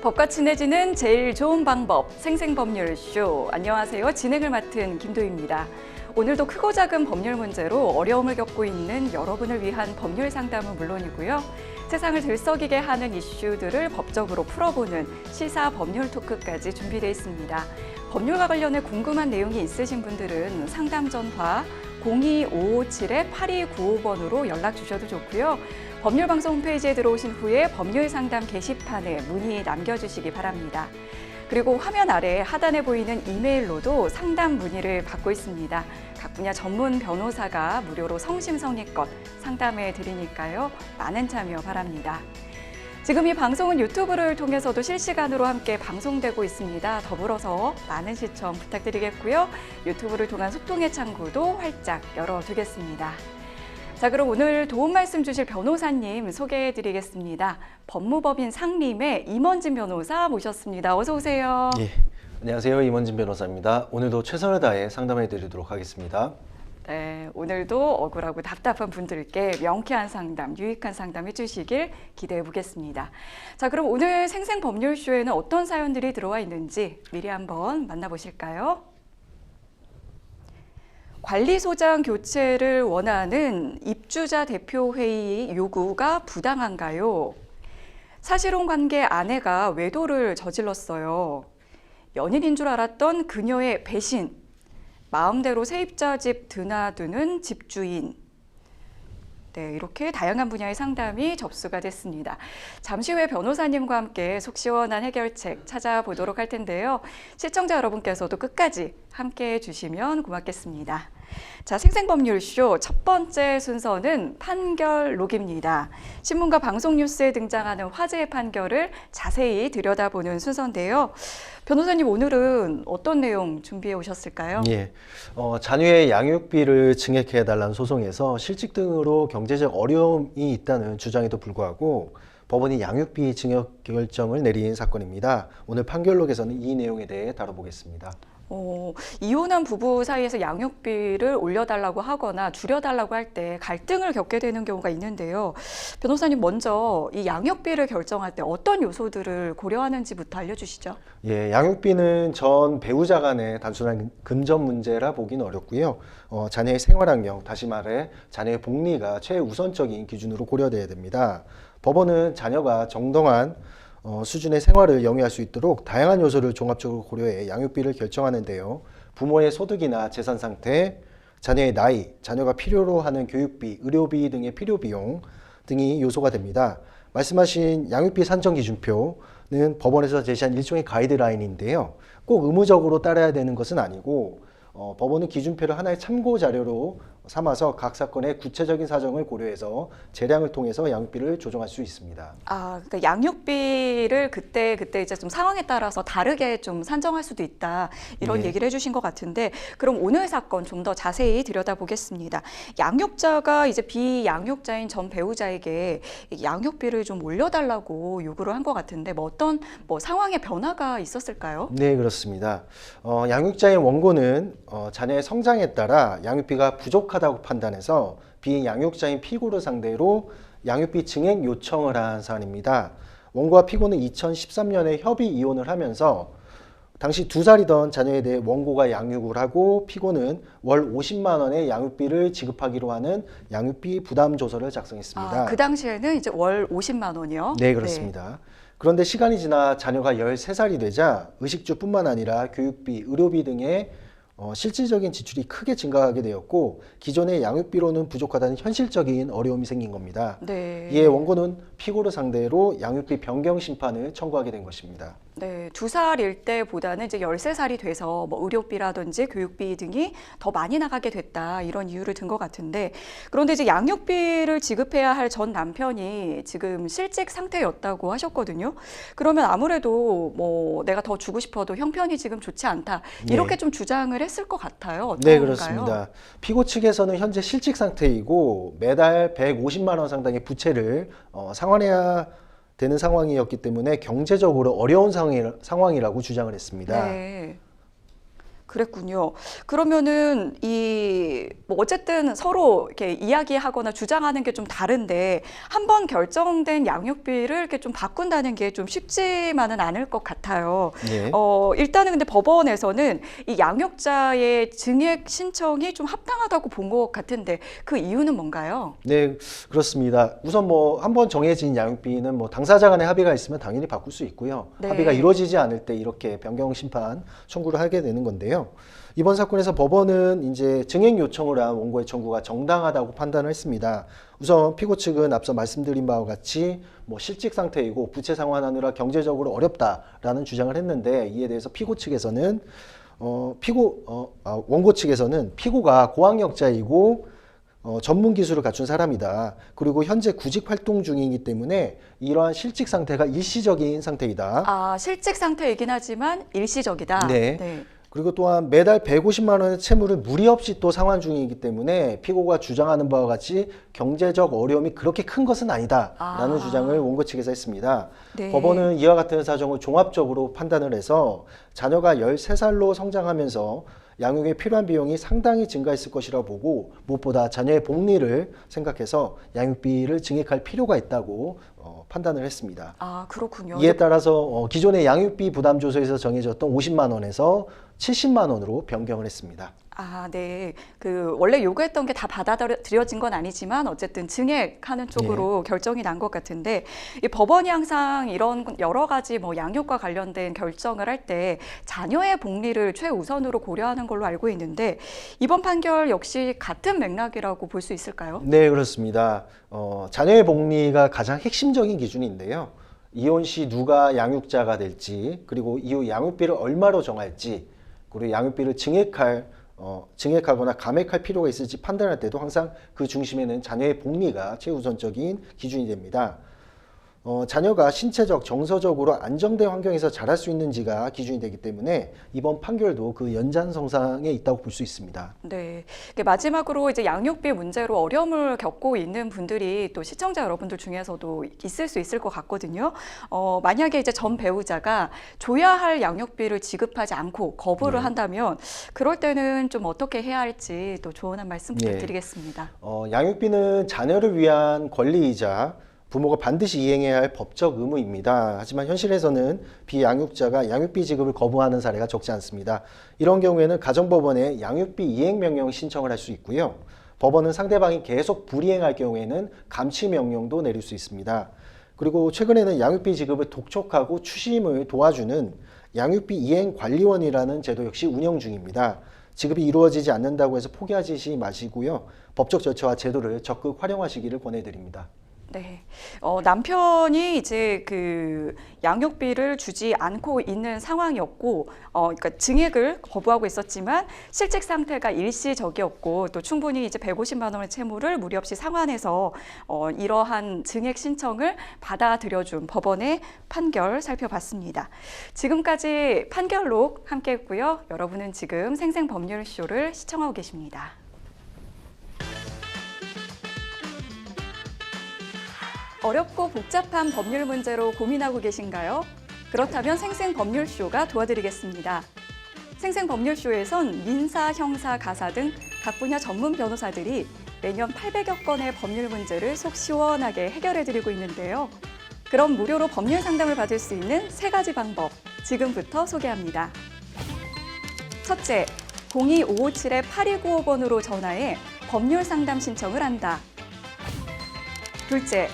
법과 친해지는 제일 좋은 방법, 생생법률쇼. 안녕하세요. 진행을 맡은 김도희입니다. 오늘도 크고 작은 법률 문제로 어려움을 겪고 있는 여러분을 위한 법률 상담은 물론이고요. 세상을 들썩이게 하는 이슈들을 법적으로 풀어보는 시사 법률 토크까지 준비되어 있습니다. 법률과 관련해 궁금한 내용이 있으신 분들은 상담 전화 02557-8295번으로 연락 주셔도 좋고요. 법률방송 홈페이지에 들어오신 후에 법률상담 게시판에 문의 남겨주시기 바랍니다. 그리고 화면 아래 하단에 보이는 이메일로도 상담 문의를 받고 있습니다. 각 분야 전문 변호사가 무료로 성심성의껏 상담해 드리니까요. 많은 참여 바랍니다. 지금 이 방송은 유튜브를 통해서도 실시간으로 함께 방송되고 있습니다. 더불어서 많은 시청 부탁드리겠고요. 유튜브를 통한 소통의 창구도 활짝 열어두겠습니다. 자, 그럼 오늘 도움 말씀 주실 변호사님 소개해드리겠습니다. 법무법인 상림의 임원진 변호사 모셨습니다. 어서 오세요. 예, 안녕하세요. 임원진 변호사입니다. 오늘도 최선을 다해 상담해드리도록 하겠습니다. 네, 오늘도 억울하고 답답한 분들께 명쾌한 상담, 유익한 상담 해주시길 기대해 보겠습니다. 자, 그럼 오늘 생생법률쇼에는 어떤 사연들이 들어와 있는지 미리 한번 만나보실까요? 관리소장 교체를 원하는 입주자 대표회의 요구가 부당한가요? 사실혼 관계 아내가 외도를 저질렀어요. 연인인 줄 알았던 그녀의 배신, 마음대로 세입자 집 드나드는 집주인. 네, 이렇게 다양한 분야의 상담이 접수가 됐습니다. 잠시 후에 변호사님과 함께 속 시원한 해결책 찾아보도록 할 텐데요. 시청자 여러분께서도 끝까지 함께해 주시면 고맙겠습니다. 자, 생생법률쇼 첫 번째 순서는 판결록입니다. 신문과 방송 뉴스에 등장하는 화제의 판결을 자세히 들여다보는 순서인데요. 변호사님, 오늘은 어떤 내용 준비해 오셨을까요? 예, 자녀의 양육비를 증액해달라는 소송에서 실직 등으로 경제적 어려움이 있다는 주장에도 불구하고 법원이 양육비 증액 결정을 내린 사건입니다. 오늘 판결록에서는 이 내용에 대해 다뤄보겠습니다. 이혼한 부부 사이에서 양육비를 올려달라고 하거나 줄여달라고 할 때 갈등을 겪게 되는 경우가 있는데요. 변호사님, 먼저 이 양육비를 결정할 때 어떤 요소들을 고려하는지부터 알려주시죠. 예, 양육비는 전 배우자 간의 단순한 금전 문제라 보기는 어렵고요. 자녀의 생활환경, 다시 말해 자녀의 복리가 최우선적인 기준으로 고려돼야 됩니다. 법원은 자녀가 정당한 수준의 생활을 영위할 수 있도록 다양한 요소를 종합적으로 고려해 양육비를 결정하는데요. 부모의 소득이나 재산 상태, 자녀의 나이, 자녀가 필요로 하는 교육비, 의료비 등의 필요 비용 등이 요소가 됩니다. 말씀하신 양육비 산정 기준표는 법원에서 제시한 일종의 가이드라인인데요. 꼭 의무적으로 따라야 되는 것은 아니고 법원은 기준표를 하나의 참고 자료로 삼아서 각 사건의 구체적인 사정을 고려해서 재량을 통해서 양육비를 조정할 수 있습니다. 그러니까 양육비를 그때 이제 좀 상황에 따라서 다르게 좀 산정할 수도 있다, 이런 예. 얘기를 해주신 것 같은데, 그럼 오늘 사건 좀 더 자세히 들여다보겠습니다. 양육자가 이제 비양육자인 전 배우자에게 양육비를 좀 올려달라고 요구를 한 것 같은데, 어떤 상황의 변화가 있었을까요? 네, 그렇습니다. 양육자의 원고는 자녀의 성장에 따라 양육비가 부족하다고 판단해서 비양육자인 피고를 상대로 양육비 증액 요청을 한 사안입니다. 원고와 피고는 2013년에 협의 이혼을 하면서 당시 2살이던 자녀에 대해 원고가 양육을 하고 피고는 월 50만 원의 양육비를 지급하기로 하는 양육비 부담 조서를 작성했습니다. 그 당시에는 이제 월 50만 원이요? 네, 그렇습니다. 그런데 시간이 지나 자녀가 13살이 되자 의식주뿐만 아니라 교육비, 의료비 등의 실질적인 지출이 크게 증가하게 되었고 기존의 양육비로는 부족하다는 현실적인 어려움이 생긴 겁니다. 네. 이에 원고는 피고를 상대로 양육비 변경 심판을 청구하게 된 것입니다. 네, 2살일 때보다는 이제 13살이 돼서 의료비라든지 교육비 등이 더 많이 나가게 됐다, 이런 이유를 든 것 같은데, 그런데 이제 양육비를 지급해야 할 전 남편이 지금 실직 상태였다고 하셨거든요. 그러면 아무래도 내가 더 주고 싶어도 형편이 지금 좋지 않다, 이렇게 좀 주장을 했을 것 같아요. 어떤가요? 네, 그렇습니다. 피고 측에서는 현재 실직 상태이고 매달 150만 원 상당의 부채를 상환해야 되는 상황이었기 때문에 경제적으로 어려운 상황이라고 주장을 했습니다. 네. 그랬군요. 그러면은 뭐 어쨌든 서로 이렇게 이야기하거나 주장하는 게 좀 다른데 한 번 결정된 양육비를 이렇게 좀 바꾼다는 게 좀 쉽지만은 않을 것 같아요. 예. 일단은 근데 법원에서는 이 양육자의 증액 신청이 좀 합당하다고 본 것 같은데 그 이유는 뭔가요? 네, 그렇습니다. 우선 뭐 한 번 정해진 양육비는 뭐 당사자 간의 합의가 있으면 당연히 바꿀 수 있고요. 네. 합의가 이루어지지 않을 때 이렇게 변경 심판 청구를 하게 되는 건데요. 이번 사건에서 법원은 이제 증액 요청을 한 원고의 청구가 정당하다고 판단을 했습니다. 우선 피고 측은 앞서 말씀드린 바와 같이 뭐 실직 상태이고 부채 상환하느라 경제적으로 어렵다라는 주장을 했는데, 이에 대해서 피고 측에서는 원고 측에서는 피고가 고학력자이고 전문 기술을 갖춘 사람이다. 그리고 현재 구직 활동 중이기 때문에 이러한 실직 상태가 일시적인 상태이다. 아, 실직 상태이긴 하지만 일시적이다. 네. 그리고 또한 매달 150만 원의 채무를 무리 없이 또 상환 중이기 때문에 피고가 주장하는 바와 같이 경제적 어려움이 그렇게 큰 것은 아니다라는 주장을 원고 측에서 했습니다. 네. 법원은 이와 같은 사정을 종합적으로 판단을 해서 자녀가 13살로 성장하면서 양육에 필요한 비용이 상당히 증가했을 것이라 보고, 무엇보다 자녀의 복리를 생각해서 양육비를 증액할 필요가 있다고 판단을 했습니다. 아, 그렇군요. 이에 따라서 기존의 양육비 부담조서에서 정해졌던 50만 원에서 70만 원으로 변경을 했습니다. 아, 네. 원래 요구했던 게 다 받아들여진 건 아니지만 어쨌든 증액하는 쪽으로 결정이 난 것 같은데, 이 법원이 항상 이런 여러 가지 뭐 양육과 관련된 결정을 할 때 자녀의 복리를 최우선으로 고려하는 걸로 알고 있는데, 이번 판결 역시 같은 맥락이라고 볼 수 있을까요? 네, 그렇습니다. 자녀의 복리가 가장 핵심적인 기준인데요. 이혼 시 누가 양육자가 될지, 그리고 이후 양육비를 얼마로 정할지, 그리고 양육비를 증액하거나 감액할 필요가 있을지 판단할 때도 항상 그 중심에는 자녀의 복리가 최우선적인 기준이 됩니다. 자녀가 신체적, 정서적으로 안정된 환경에서 자랄 수 있는지가 기준이 되기 때문에 이번 판결도 그 연장선상에 있다고 볼 수 있습니다. 네. 마지막으로 이제 양육비 문제로 어려움을 겪고 있는 분들이 또 시청자 여러분들 중에서도 있을 수 있을 것 같거든요. 만약에 이제 전 배우자가 줘야 할 양육비를 지급하지 않고 거부를 한다면 그럴 때는 좀 어떻게 해야 할지 또 조언 한 말씀 부탁드리겠습니다. 양육비는 자녀를 위한 권리이자 부모가 반드시 이행해야 할 법적 의무입니다. 하지만 현실에서는 비양육자가 양육비 지급을 거부하는 사례가 적지 않습니다. 이런 경우에는 가정법원에 양육비 이행명령 신청을 할 수 있고요. 법원은 상대방이 계속 불이행할 경우에는 감치명령도 내릴 수 있습니다. 그리고 최근에는 양육비 지급을 독촉하고 추심을 도와주는 양육비 이행관리원이라는 제도 역시 운영 중입니다. 지급이 이루어지지 않는다고 해서 포기하지 마시고요. 법적 절차와 제도를 적극 활용하시기를 권해드립니다. 네. 남편이 이제 양육비를 주지 않고 있는 상황이었고, 그러니까 증액을 거부하고 있었지만 실직 상태가 일시적이었고, 또 충분히 이제 150만 원의 채무를 무리 없이 상환해서 이러한 증액 신청을 받아들여준 법원의 판결 살펴봤습니다. 지금까지 판결록 함께했고요. 여러분은 지금 생생법률쇼를 시청하고 계십니다. 어렵고 복잡한 법률 문제로 고민하고 계신가요? 그렇다면 생생법률쇼가 도와드리겠습니다. 생생법률쇼에선 민사, 형사, 가사 등 각 분야 전문 변호사들이 매년 800여 건의 법률 문제를 속 시원하게 해결해드리고 있는데요. 그럼 무료로 법률 상담을 받을 수 있는 3가지 방법, 지금부터 소개합니다. 첫째, 02-557-8295번으로 전화해 법률 상담 신청을 한다. 둘째,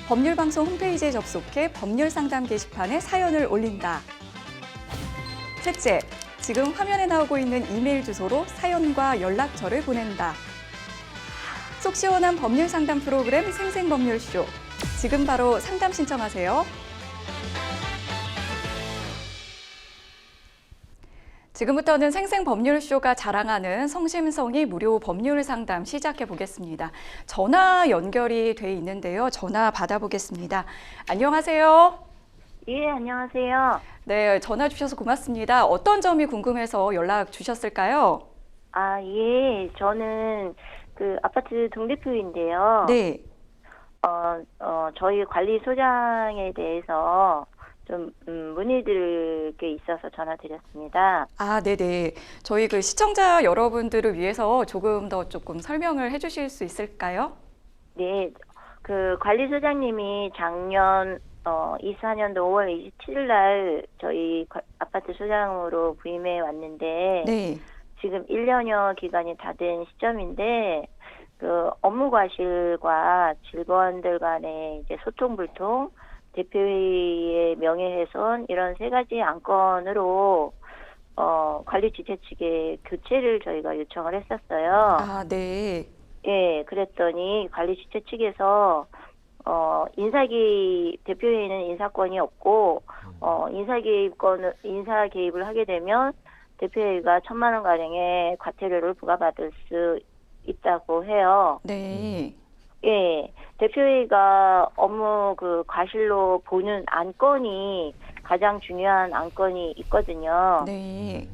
법률방송 홈페이지에 접속해 법률상담 게시판에 사연을 올린다. 셋째, 지금 화면에 나오고 있는 이메일 주소로 사연과 연락처를 보낸다. 속 시원한 법률상담 프로그램 생생법률쇼. 지금 바로 상담 신청하세요. 지금부터는 생생법률쇼가 자랑하는 성심성의 무료 법률 상담 시작해 보겠습니다. 전화 연결이 돼 있는데요. 전화 받아보겠습니다. 안녕하세요. 예, 안녕하세요. 네, 전화 주셔서 고맙습니다. 어떤 점이 궁금해서 연락 주셨을까요? 아, 예, 저는 아파트 동대표인데요. 네. 저희 관리소장에 대해서 좀 문의드릴 게 있어서 전화드렸습니다. 아, 네네. 저희 그 시청자 여러분들을 위해서 조금 더 조금 설명을 해주실 수 있을까요? 네, 그 관리소장님이 작년 24년도 5월 27일 날 저희 아파트 소장으로 부임해 왔는데 네. 지금 1년여 기간이 다 된 시점인데 그 업무 과실과 직원들 간의 이제 소통 불통, 대표회의의 명예훼손 이런 세 가지 안건으로 관리 지체 측에 교체를 저희가 요청을 했었어요. 아, 네. 예, 그랬더니 관리 지체 측에서 대표회의는 인사권이 없고 인사 개입을 하게 되면 대표회의가 1,000만 원 가량의 과태료를 부과받을 수 있다고 해요. 네. 예, 대표회의가 업무 그 과실로 보는 안건이 가장 중요한 안건이 있거든요. 네.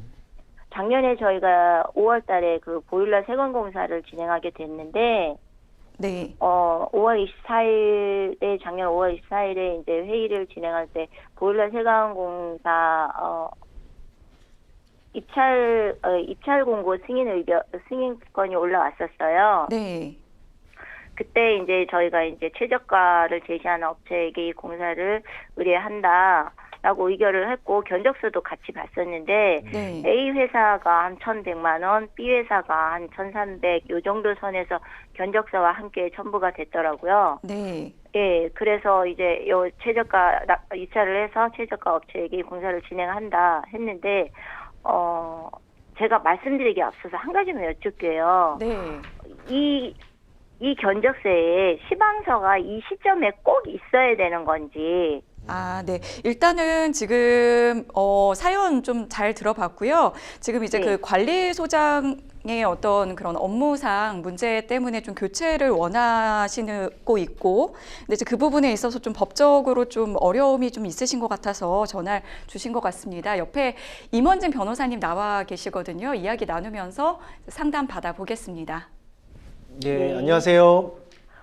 작년에 저희가 5월 달에 그 보일러 세관 공사를 진행하게 됐는데, 네. 5월 24일에, 작년 5월 24일에 이제 회의를 진행할 때 보일러 세관 공사, 입찰 공고 승인권이 올라왔었어요. 네. 그때 이제 저희가 이제 최저가를 제시하는 업체에게 이 공사를 의뢰한다라고 의결을 했고 견적서도 같이 봤었는데 네. A 회사가 한 1,100만 원, B 회사가 한 1,300, 요 정도 선에서 견적서와 함께 첨부가 됐더라고요. 네. 예, 그래서 이제 요 최저가 입찰을 해서 최저가 업체에게 이 공사를 진행한다 했는데 제가 말씀드리기 앞서서 한 가지만 여쭙게요. 네. 이 견적서에 시방서가 이 시점에 꼭 있어야 되는 건지. 아, 네. 일단은 지금 사연 좀 잘 들어봤고요. 지금 이제 네. 그 관리소장의 어떤 그런 업무상 문제 때문에 좀 교체를 원하시고 있고, 근데 이제 그 부분에 있어서 좀 법적으로 좀 어려움이 좀 있으신 것 같아서 전화를 주신 것 같습니다. 옆에 임원진 변호사님 나와 계시거든요. 이야기 나누면서 상담 받아보겠습니다. 예, 네. 안녕하세요.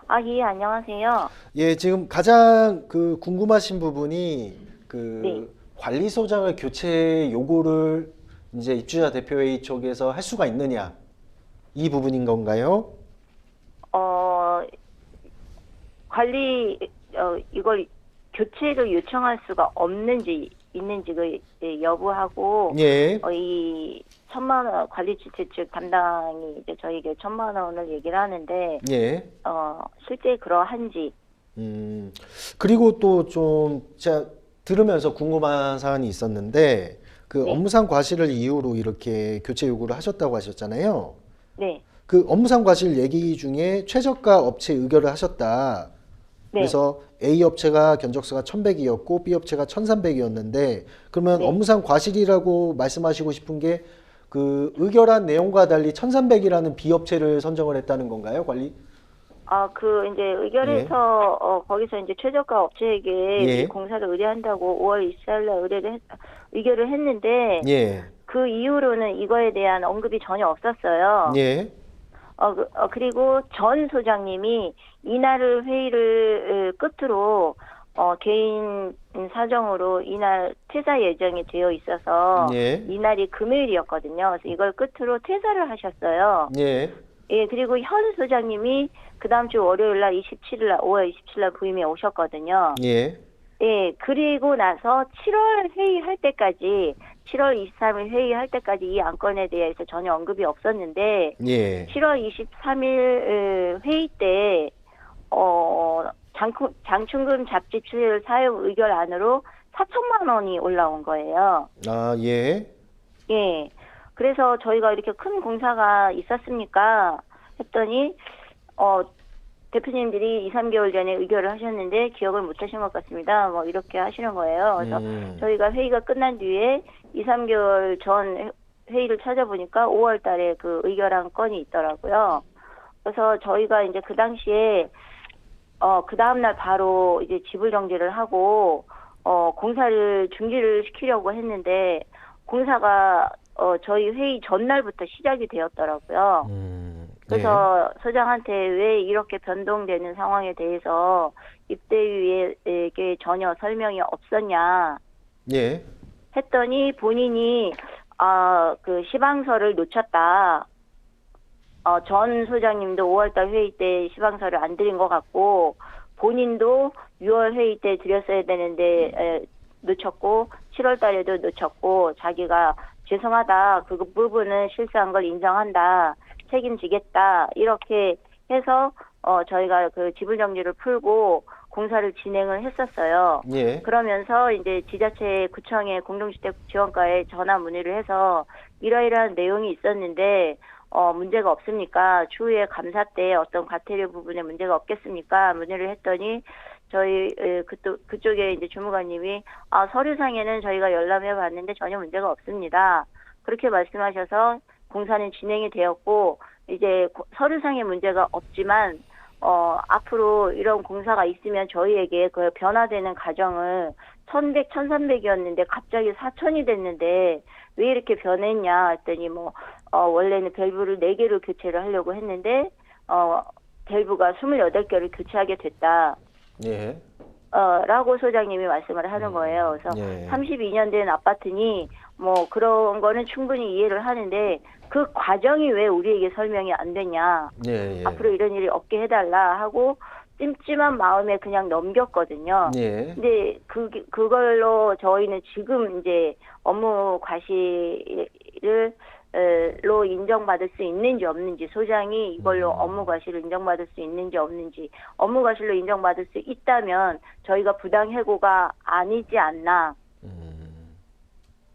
아, 예, 안녕하세요. 예, 지금 가장 그 궁금하신 부분이 그 네. 관리소장을 교체 요구를 이제 입주자 대표회의 쪽에서 할 수가 있느냐 이 부분인 건가요? 이걸 교체를 요청할 수가 없는지 있는지 그 여부하고 예, 이 1,000만 원 관리 지체 측 담당이 이제 저에게 1,000만 원을 얘기를 하는데 예. 실제 그러한지. 그리고 또 좀 제가 들으면서 궁금한 사안이 있었는데 그 네. 업무상 과실을 이유로 이렇게 교체 요구를 하셨다고 하셨잖아요. 네. 그 업무상 과실 얘기 중에 최저가 업체 의결을 하셨다. 네. 그래서 A 업체가 견적서가 1,100이었고 B 업체가 1,300이었는데 그러면 네. 업무상 과실이라고 말씀하시고 싶은 게 그 의결한 내용과 달리 1,300이라는 B 업체를 선정을 했다는 건가요, 관리? 그 이제 의결해서 거기서 이제 최저가 업체에게 예. 이 공사를 의뢰한다고 5월 24일 날 의결을 했는데 예, 그 이후로는 이거에 대한 언급이 전혀 없었어요. 예, 그리고 전 소장님이 이날을 회의를 끝으로 개인 사정으로 이날 퇴사 예정이 되어 있어서 예, 이날이 금요일이었거든요. 그래서 이걸 끝으로 퇴사를 하셨어요. 예, 예, 그리고 현 소장님이 그 다음 주 월요일 날 27일 날 5월 27일 날 부임해 오셨거든요. 예, 예, 그리고 나서 7월 회의할 때까지 7월 23일 회의할 때까지 이 안건에 대해서 전혀 언급이 없었는데 예. 7월 23일 회의 때 장충금 잡지 취소율 사용 의결안으로 4천만 원이 올라온 거예요. 아, 예, 예. 그래서 저희가 이렇게 큰 공사가 있었습니까? 했더니 대표님들이 2, 3개월 전에 의결을 하셨는데 기억을 못 하신 것 같습니다. 뭐 이렇게 하시는 거예요. 그래서 저희가 회의가 끝난 뒤에 2, 3개월 전 회의를 찾아보니까 5월 달에 그 의결한 건이 있더라고요. 그래서 저희가 이제 그 당시에 그 다음날 바로 이제 지불 정지를 하고 공사를 중지를 시키려고 했는데 공사가 저희 회의 전날부터 시작이 되었더라고요. 그래서 소장한테 왜 이렇게 변동되는 상황에 대해서 입대위에게 전혀 설명이 없었냐 예. 했더니 본인이 그 시방서를 놓쳤다. 전 소장님도 5월달 회의 때 시방서를 안 드린 것 같고 본인도 6월 회의 때 드렸어야 되는데 놓쳤고 7월달에도 놓쳤고 자기가 죄송하다. 그 부분은 실수한 걸 인정한다. 책임지겠다. 이렇게 해서 저희가 그 지분 정지를 풀고 공사를 진행을 했었어요. 예. 그러면서 이제 지자체 구청에 공동주택 지원과에 전화 문의를 해서 이러이러한 내용이 있었는데 문제가 없습니까? 추후에 감사 때 어떤 과태료 부분에 문제가 없겠습니까? 문의를 했더니 저희 그쪽에 이제 주무관님이 서류상에는 저희가 열람해 봤는데 전혀 문제가 없습니다. 그렇게 말씀하셔서 공사는 진행이 되었고 이제 서류상의 문제가 없지만 앞으로 이런 공사가 있으면 저희에게 그 변화되는 가정을 1,100, 1,300이었는데 갑자기 4,000이 됐는데 왜 이렇게 변했냐 했더니 원래는 밸브를 4개로 교체를 하려고 했는데 밸브가 28개를 교체하게 됐다. 예. 라고 소장님이 말씀을 하는 거예요. 그래서 32년 된 아파트니 그런 거는 충분히 이해를 하는데 그 과정이 왜 우리에게 설명이 안 되냐. 예. 앞으로 이런 일이 없게 해달라 하고 찜찜한 마음에 그냥 넘겼거든요. 예. 근데 그걸로 저희는 지금 이제 업무 과실을 로 인정받을 수 있는지 없는지 소장이 이걸로 업무 과실을 인정받을 수 있는지 없는지 업무 과실로 인정받을 수 있다면 저희가 부당 해고가 아니지 않나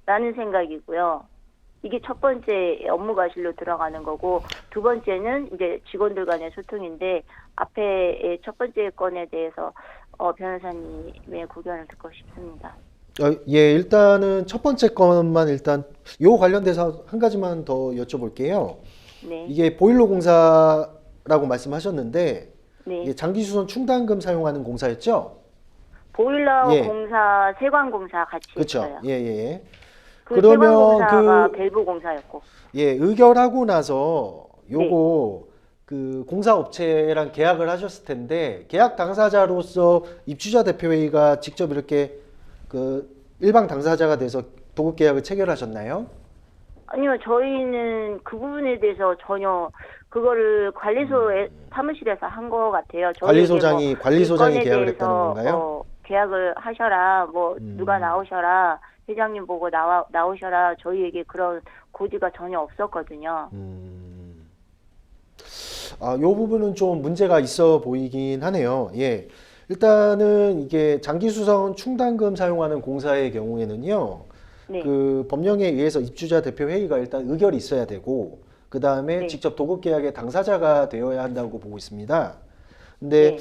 라는 생각이고요. 이게 첫 번째 업무 과실로 들어가는 거고 두 번째는 이제 직원들 간의 소통인데 앞에 첫 번째 건에 대해서 변호사님의 고견을 듣고 싶습니다. 예, 일단은 첫 번째 것만 일단 요 관련돼서 한 가지만 더 여쭤볼게요. 네. 이게 보일러 공사라고 말씀하셨는데 네. 이게 장기수선 충당금 사용하는 공사였죠? 보일러 예. 공사, 세관 공사 같이 그렇죠. 했어요. 예, 예. 그 그러면 세관 공사가 밸브 공사였고. 예, 의결하고 나서 요거 그 공사업체랑 계약을 하셨을 텐데 계약 당사자로서 입주자 대표회의가 직접 이렇게 그 일방 당사자가 돼서 도급 계약을 체결하셨나요? 아니요, 저희는 그 부분에 대해서 전혀 그거를 관리소의 사무실에서 한 거 같아요. 관리소장이 이 건에 계약을 대해서, 했다는 건가요? 계약을 하셔라, 누가 나오셔라, 회장님 보고 나오셔라. 저희에게 그런 고지가 전혀 없었거든요. 요 부분은 좀 문제가 있어 보이긴 하네요. 예. 일단은 이게 장기수선 충당금 사용하는 공사의 경우에는요. 네. 그 법령에 의해서 입주자 대표 회의가 일단 의결이 있어야 되고 그 다음에 네. 직접 도급 계약의 당사자가 되어야 한다고 보고 있습니다. 근데 네.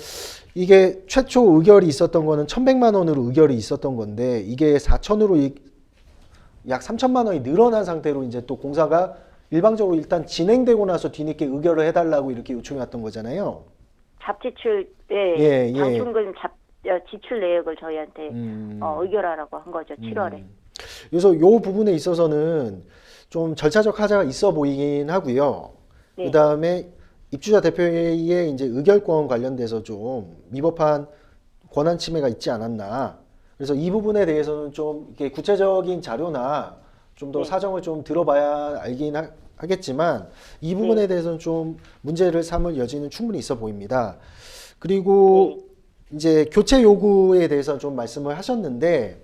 이게 최초 의결이 있었던 거는 1,100만 원으로 의결이 있었던 건데 이게 4,000으로 약 3,000만 원이 늘어난 상태로 이제 또 공사가 일방적으로 일단 진행되고 나서 뒤늦게 의결을 해달라고 이렇게 요청해 왔던 거잖아요. 잡지출 장충금 지출 내역을 저희한테 의결하라고 한 거죠. 7월에. 그래서 요 부분에 있어서는 좀 절차적 하자가 있어 보이긴 하고요. 네. 그 다음에 입주자 대표회의의 이제 의결권 관련돼서 좀 위법한 권한 침해가 있지 않았나. 그래서 이 부분에 대해서는 좀 이렇게 구체적인 자료나 좀 더 사정을 좀 들어봐야 알긴 하겠지만 이 부분에 대해서는 좀 문제를 삼을 여지는 충분히 있어 보입니다. 그리고 이제 교체 요구에 대해서 좀 말씀을 하셨는데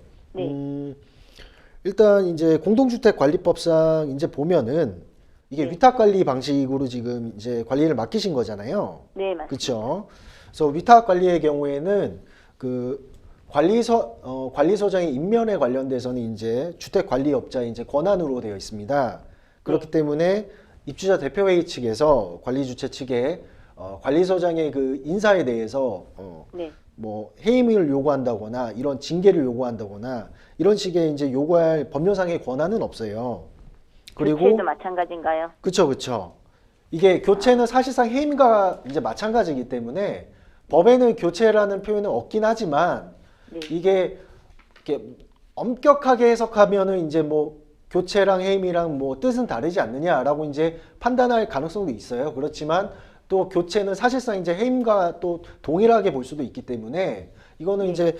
일단 이제 공동주택관리법상 이제 보면은 이게 위탁 관리 방식으로 지금 이제 관리를 맡기신 거잖아요. 네, 맞습니다. 그렇죠. 그래서 위탁 관리의 경우에는 그 관리소장의 임면에 관련돼서는 이제 주택관리업자의 이제 권한으로 되어 있습니다. 그렇기 때문에 입주자 대표회의 측에서 관리주체 측에 관리소장의 그 인사에 대해서 뭐 해임을 요구한다거나 이런 징계를 요구한다거나 이런 식의 이제 요구할 법률상의 권한은 없어요. 그리고 교체도 마찬가지인가요? 그렇죠. 이게 교체는 사실상 해임과 이제 마찬가지이기 때문에 법에는 교체라는 표현은 없긴 하지만 이게 이렇게 엄격하게 해석하면은 이제 뭐 교체랑 해임이랑 뭐 뜻은 다르지 않느냐라고 이제 판단할 가능성도 있어요. 그렇지만 또 교체는 사실상 이제 해임과 또 동일하게 볼 수도 있기 때문에 이거는 이제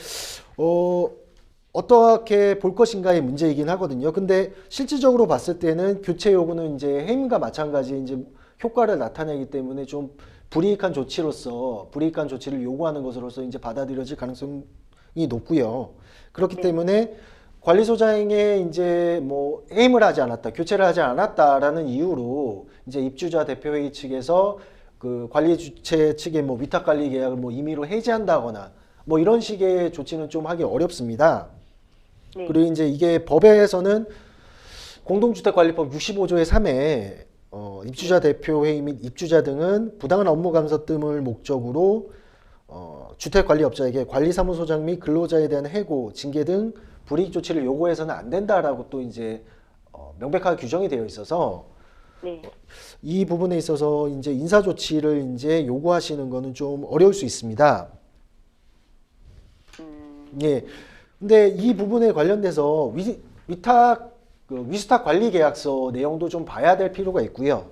어떻게 볼 것인가의 문제이긴 하거든요. 근데 실질적으로 봤을 때는 교체 요구는 이제 해임과 마찬가지 이제 효과를 나타내기 때문에 좀 불이익한 조치를 요구하는 것으로서 이제 받아들여질 가능성이 높고요. 그렇기 때문에 관리소장에 이제 뭐 해임을 하지 않았다, 교체를 하지 않았다라는 이유로 이제 입주자 대표회의 측에서 그 관리 주체 측의 뭐 위탁 관리 계약을 뭐 임의로 해지한다거나 뭐 이런 식의 조치는 좀 하기 어렵습니다. 네. 그리고 이제 이게 법에서는 공동주택관리법 65조의 3에 입주자 대표회의 및 입주자 등은 부당한 업무 감소 등을 목적으로 주택관리업자에게 관리사무소장 및 근로자에 대한 해고, 징계 등 불이익 조치를 요구해서는 안 된다라고 또 이제 명백하게 규정이 되어 있어서 네. 이 부분에 있어서 이제 인사 조치를 이제 요구하시는 거는 좀 어려울 수 있습니다. 예. 근데 이 부분에 관련돼서 위탁 관리 계약서 내용도 좀 봐야 될 필요가 있고요.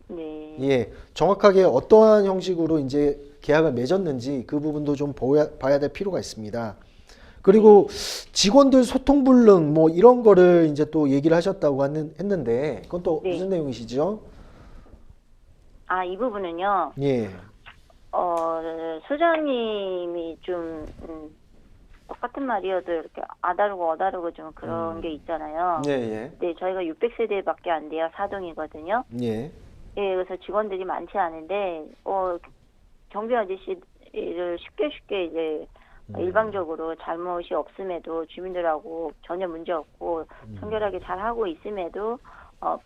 네. 예. 정확하게 어떠한 형식으로 이제 계약을 맺었는지 그 부분도 좀 봐야 될 필요가 있습니다. 그리고 직원들 소통 불능 뭐 이런 거를 이제 또 얘기를 하셨다고 했는데 그건 또 네. 무슨 내용이시죠? 아, 이 부분은요. 예. 소장님이 좀 똑같은 말이어도 이렇게 아다르고 어다르고 좀 그런 게 있잖아요. 예, 예. 네, 저희가 600세대밖에 안 돼요. 사동이거든요. 예. 예, 그래서 직원들이 많지 않은데 경비 아저씨를 쉽게 이제 일방적으로 잘못이 없음에도 주민들하고 전혀 문제 없고 청결하게 잘 하고 있음에도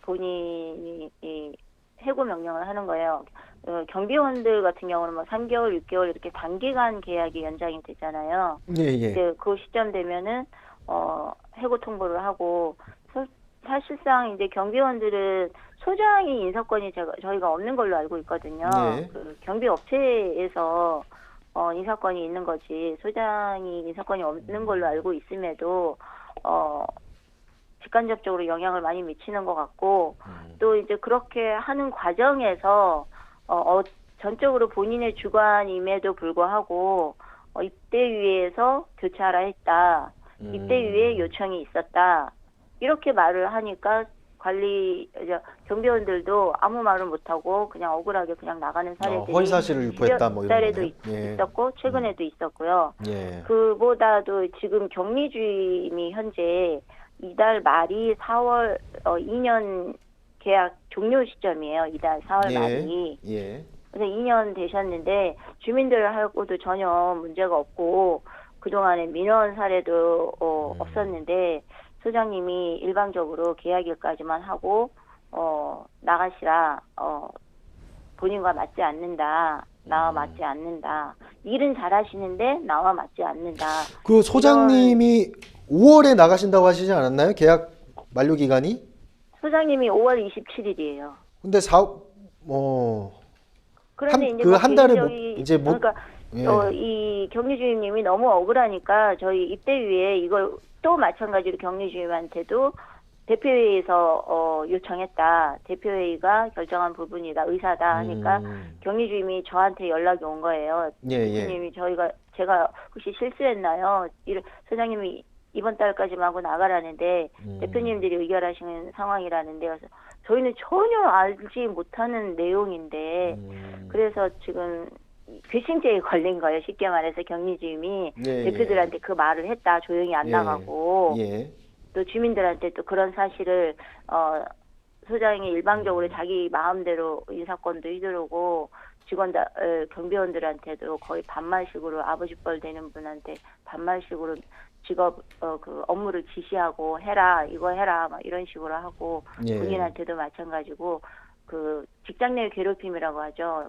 본인이 이 해고 명령을 하는 거예요. 경비원들 같은 경우는 뭐 3개월, 6개월 이렇게 단기간 계약이 연장이 되잖아요. 예, 예. 이제 그 시점 되면은 해고 통보를 하고 사실상 이제 경비원들은 소장이 인사권이 저희가 없는 걸로 알고 있거든요. 네. 그 경비업체에서 인사권이 있는 거지 소장이 인사권이 없는 걸로 알고 있음에도 직간접적으로 영향을 많이 미치는 것 같고 또 이제 그렇게 하는 과정에서 전적으로 본인의 주관임에도 불구하고 입대위에서 교체하라 했다. 입대위에 요청이 있었다. 이렇게 말을 하니까 경비원들도 아무 말을 못하고 그냥 억울하게 그냥 나가는 사례들이 허위 사실을 유포했다 뭐 이런 달에도 거네요. 예. 있었고 최근에도 있었고요. 예. 그보다도 지금 격리주임이 현재 이달 말이 4월 2년 계약 종료 시점이에요. 이달 4월 말이. 예. 그래서 2년 되셨는데 주민들하고도 전혀 문제가 없고 그동안에 민원 사례도 없었는데 소장님이 일방적으로 계약일까지만 하고 나가시라. 본인과 맞지 않는다. 나와 맞지 않는다. 일은 잘하시는데 나와 맞지 않는다. 그 소장님이 5월에 나가신다고 하시지 않았나요? 계약 만료 기간이? 소장님이 5월 27일이에요. 근데 그런데 이제 그 한 달을 그러니까 이 격리주임님이 너무 억울하니까 저희 입대위에 이걸 또 마찬가지로 격리주임한테도 대표회의에서 요청했다. 대표회의가 결정한 부분이다. 의사다 하니까 격리주임이 저한테 연락이 온 거예요. 대표님이 제가 혹시 실수했나요? 소장님이 이번 달까지만 하고 나가라는데 대표님들이 의결하시는 상황이라는데 그래서 저희는 전혀 알지 못하는 내용인데 그래서 지금 괘씸죄에 걸린 거예요. 쉽게 말해서 격리주임이 대표들한테 그 말을 했다. 조용히 안 나가고 또 주민들한테 또 그런 사실을 소장이 일방적으로 자기 마음대로 인사권도 휘두르고 경비원들한테도 거의 반말식으로 아버지 뻘 되는 분한테 반말식으로 직업 그 업무를 지시하고 해라 이거 해라 막 이런 식으로 하고 본인한테도 마찬가지고 그 직장 내 괴롭힘이라고 하죠.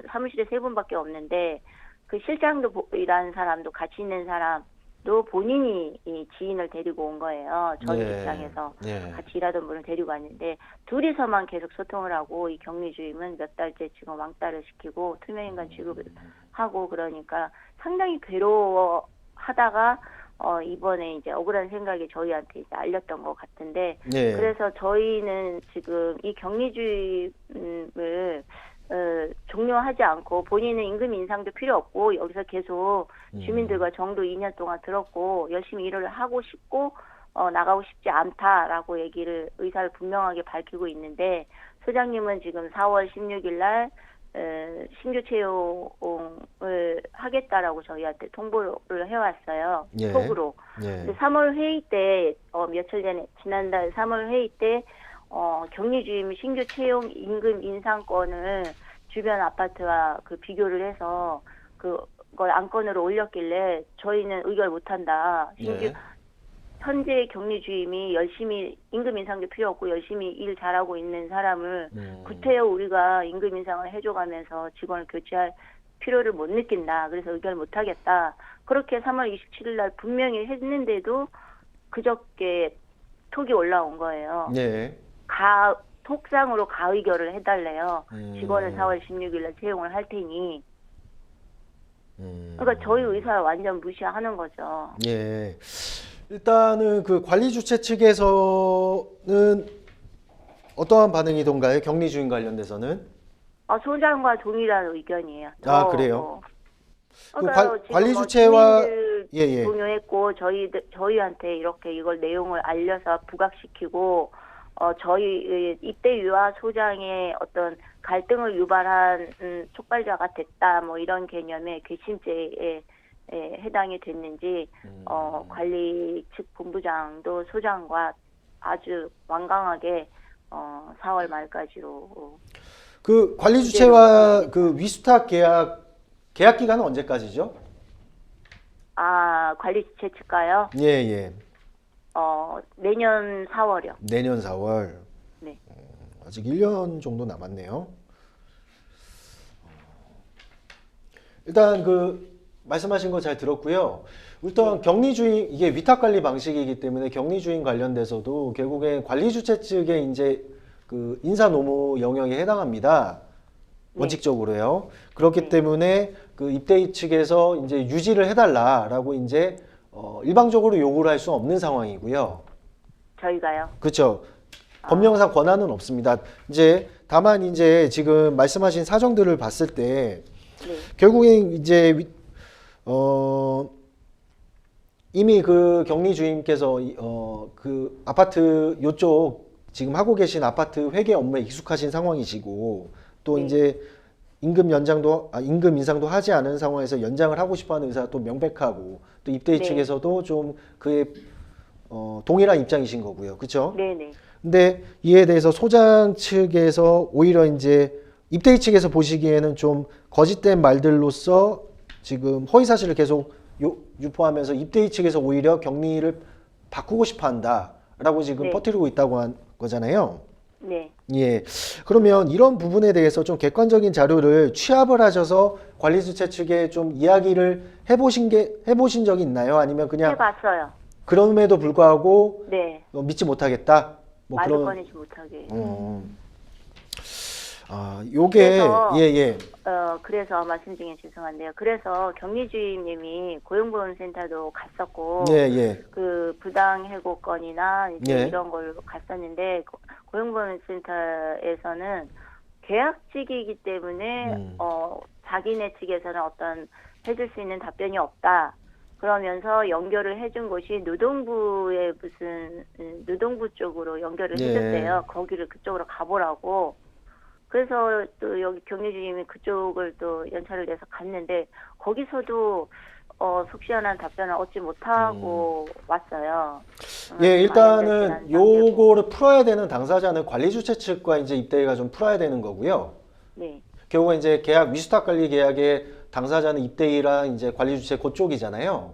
사무실에 3분밖에 없는데 그 실장도 일하는 사람도 같이 있는 사람도 본인이 이 지인을 데리고 온 거예요. 전 직장에서 같이 일하던 분을 데리고 왔는데 둘이서만 계속 소통을 하고 이 격리주임은 몇 달째 지금 왕따를 시키고 투명인간 취급을 하고 그러니까 상당히 괴로워하다가 이번에 이제 억울한 생각이 저희한테 이제 알렸던 것 같은데 예. 그래서 저희는 지금 이 격리주임을 종료하지 않고 본인은 임금 인상도 필요 없고 여기서 계속 주민들과 정도 2년 동안 들었고 열심히 일을 하고 싶고 나가고 싶지 않다라고 의사를 분명하게 밝히고 있는데 소장님은 지금 4월 16일 날 신규 채용을 하겠다라고 저희한테 통보를 해왔어요. 예. 톡으로. 예. 근데 3월 회의 때 며칠 전에 지난달 3월 회의 때 격리주임 신규 채용 임금 인상권을 주변 아파트와 그 비교를 해서 그걸 안건으로 올렸길래 저희는 의결 못한다. 예. 현재 격리주임이 열심히 임금 인상도 필요 없고 열심히 일 잘하고 있는 사람을 구태여 우리가 임금 인상을 해줘가면서 직원을 교체할 필요를 못 느낀다. 그래서 의결 못하겠다. 그렇게 3월 27일 날 분명히 했는데도 그저께 톡이 올라온 거예요. 예. 톡상으로 가의결을 해달래요. 직원을 4월 16일 날 채용을 할 테니. 그러니까 저희 의사를 완전 무시하는 거죠. 예. 일단은 그 관리 주체 측에서는 어떠한 반응이던가요? 격리 주임 관련돼서는? 소장과 동일한 의견이에요. 그래요? 그러니까 관리 주체와 예. 동요했고 저희한테 이렇게 이걸 내용을 알려서 부각시키고 저희 입대위와 소장의 어떤 갈등을 유발한 촉발자가 됐다 뭐 이런 개념의 괘씸죄에 해당이 됐는지 관리 측 본부장도 소장과 아주 완강하게 4월 말까지로 그 관리 주체와 그 위수탁 계약 기간은 언제까지죠? 관리 주체 측가요? 예. 내년 4월이요. 내년 4월. 네. 아직 1년 정도 남았네요. 일단 말씀하신 거 잘 들었고요. 일단 격리주임 이게 위탁 관리 방식이기 때문에 격리주임 관련돼서도 결국엔 관리 주체 측의 이제 그 인사 노무 영역에 해당합니다. 원칙적으로요. 그렇기 때문에 그 입대위 측에서 이제 유지를 해달라라고 이제 일방적으로 요구를 할 수 없는 상황이고요. 저희가요? 그렇죠. 법령상 권한은 없습니다. 이제 다만 이제 지금 말씀하신 사정들을 봤을 때 결국엔 이제 이미 그 격리 주임께서 그 아파트 요쪽 지금 하고 계신 아파트 회계 업무에 익숙하신 상황이시고 또 이제 임금 인상도 하지 않은 상황에서 연장을 하고 싶어하는 의사가 또 명백하고 또 입대위 측에서도 좀 그에 동일한 입장이신 거고요, 그렇죠? 네네. 근데 이에 대해서 소장 측에서 오히려 이제 입대위 측에서 보시기에는 좀 거짓된 말들로서 지금 허위 사실을 계속 유포하면서 입대위 측에서 오히려 격리를 바꾸고 싶어 한다라고 지금 퍼뜨리고 있다고 한 거잖아요. 네. 예. 그러면 이런 부분에 대해서 좀 객관적인 자료를 취합을 하셔서 관리주체 측에 좀 이야기를 해보신 적이 있나요? 아니면 그냥 해봤어요. 그럼에도 불구하고 믿지 못하겠다? 뭐 말도 꺼내지 못하게. 요게 그래서 말씀 중에 죄송한데요. 그래서 격리주임님이 고용보험센터도 갔었고 그 부당해고 건이나 이제 이런 걸로 갔었는데 고용보험센터에서는 계약직이기 때문에 자기네 측에서는 어떤 해줄 수 있는 답변이 없다. 그러면서 연결을 해준 곳이 노동부의 노동부 쪽으로 연결을 해줬대요. 거기를 그쪽으로 가보라고. 그래서 또 여기 격리주임이 그쪽을 또 연차를 내서 갔는데 거기서도 속 시원한 답변을 얻지 못하고 왔어요. 일단은 요거를 풀어야 되는 당사자는 관리주체 측과 이제 입대위가 좀 풀어야 되는 거고요. 네. 결국은 이제 위수탁 관리 계약의 당사자는 입대위랑 이제 관리주체 그쪽이잖아요.